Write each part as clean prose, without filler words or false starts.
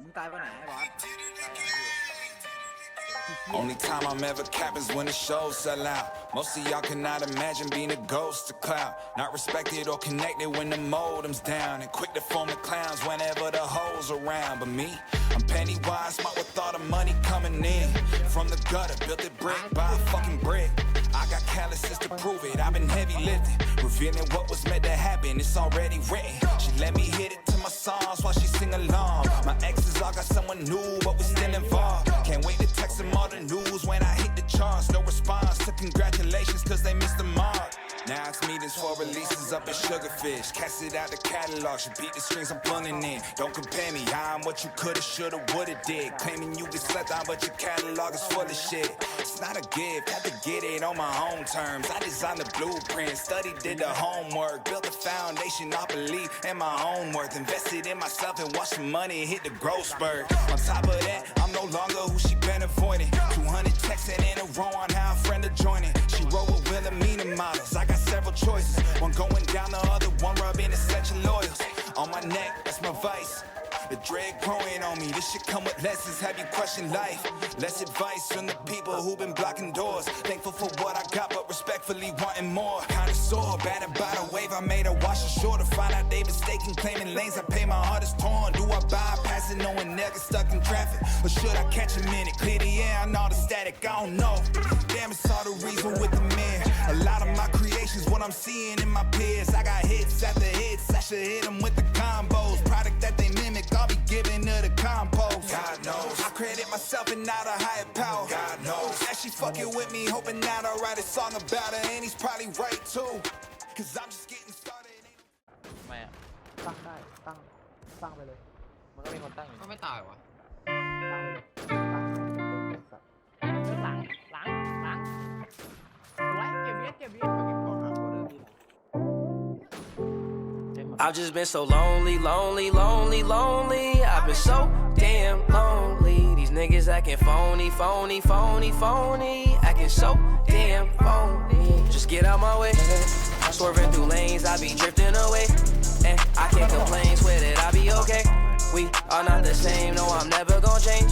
มึงตายไปไหนไอ้บอส Only time I'm ever capping is when the shows sell out. Most of y'all cannot imagine being a ghost to clout. Not respected or connected when the modem's down. And quick to form the clowns whenever the hoes around. But me, I'm penny wise, smart with all the money coming in. From the gutter, built it brick by a fucking brick. I got calluses to prove it, I've been heavy lifting. Revealing what was meant to happen, it's already written. She let me hit it to my songs while she sing along. My exes all got someone new, but we still involved. Can't wait to text them all the news when I hit the charts. No response to congratulations cause they missed the mark. Now it's meetings for releases up at Sugarfish. Cast it out the catalog, should beat the strings I'm pulling in. Don't compare me, I'm what you coulda, shoulda, woulda did. Claiming you get slept on, but your catalog is full of shit. It's not a gift, had to get it on my own terms. I designed the blueprint, studied, did the homework. Built a foundation, I believe in my own worth. Invested in myself and watched the money hit the growth spurt. On top of that, I'm no longer who she been avoiding. 200 texting in a row on how a friend are joining. She roll with Wilhelmina models, I got several choices. One going down, the other one rubbing essential oils. On my neck, that's my vice. The dread growing on me, this shit come with lessons, have you question life. Less advice from the people who've been blocking doors. Thankful for what I got, but respectfully wanting more. Kinda sore, battered by the wave, I made a wash ashore to find out they mistaken, claiming lanes. I pay my heart is torn. Do I bypass it, knowing niggas stuck in traffic? Or should I catch a minute, clear the air, and all the static? I don't know. Damn, it's all the reason with the men. A lot of my creations, what I'm seeing in my peers. I got hits after hits, I should hit them with the combos. Product that they mimic, I'll be giving her the compost. God knows, I credit myself and not a higher power. God knows, that she fucking with me, hoping that I'll write a song about her. And he's probably right too, cause I'm just getting started. ทำไมอ่ะ ตั้งได้ตั้งไปเลย มันก็มีคนตั้งอยู่ ก็ไม่ตายวะ ตั้งไปเลยสัตว์ หลังไว้เก็บเวียดเก็บเวียด I've just been so lonely, lonely, lonely, lonely. I've been so damn lonely. These niggas acting phony, phony, phony, phony. Acting so damn phony. Just get out my way. Swerving through lanes, I be drifting away. And I can't complain, swear that I be okay. We are not the same, no, I'm never gonna change.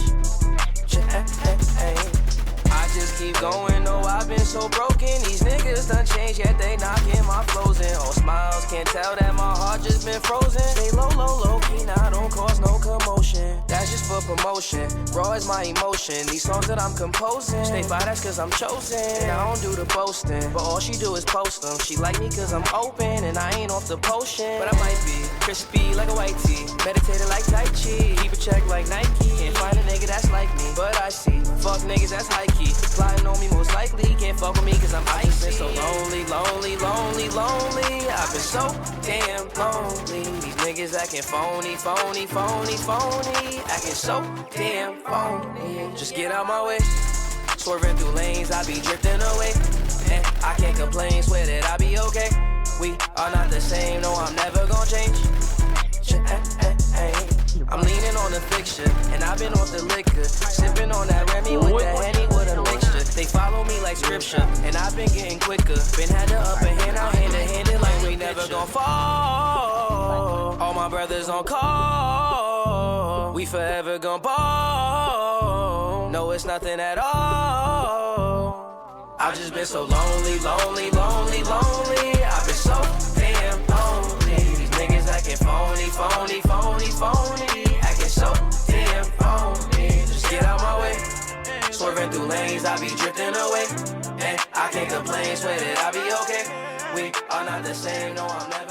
I just keep going, no, I've been so broken. These niggas done changed, yet they knocking my flows in. All smiles, can't tell that my heart just been frozen. Stay low, low, low key, now don't cause no commotion. That's just for promotion, raw is my emotion. These songs that I'm composing, stay fire, that's cause I'm chosen. I don't do the boasting, but all she do is post them. She like me cause I'm open, and I ain't off the potion. But I might be crispy like a white tee, meditated like Tai Chi, keep a check like Nike. Can't find a nigga that's like me, but I see, fuck niggas that's high key. Plotting on me most likely, can't fuck with me cause I'm icy. I've been so lonely, lonely, lonely, lonely. I've been so damn lonely. These niggas acting phony, phony, phony, phony. Acting so damn phony. Just get out my way. Swerving through lanes, I be drifting away. And I can't complain, swear that I be okay. We are not the same, no, I'm never gonna change. I'm leaning on the fiction, and I've been off the liquor. Sipping on that Remy with that Henny with a mixture. They follow me like scripture, and I've been getting quicker. Been had the upper hand, out hand to hand it like we never gon' fall. All my brothers on call, we forever gon' ball. No, it's nothing at all. I've just been so lonely, lonely, lonely, lonely. I've been so damn lonely. These niggas acting phony, phony, phony, phony. Acting so damn phony. Just get out my way. Swerving through lanes, I be drifting away. And I can't complain, swear that I be okay. We are not the same, no, I'm never.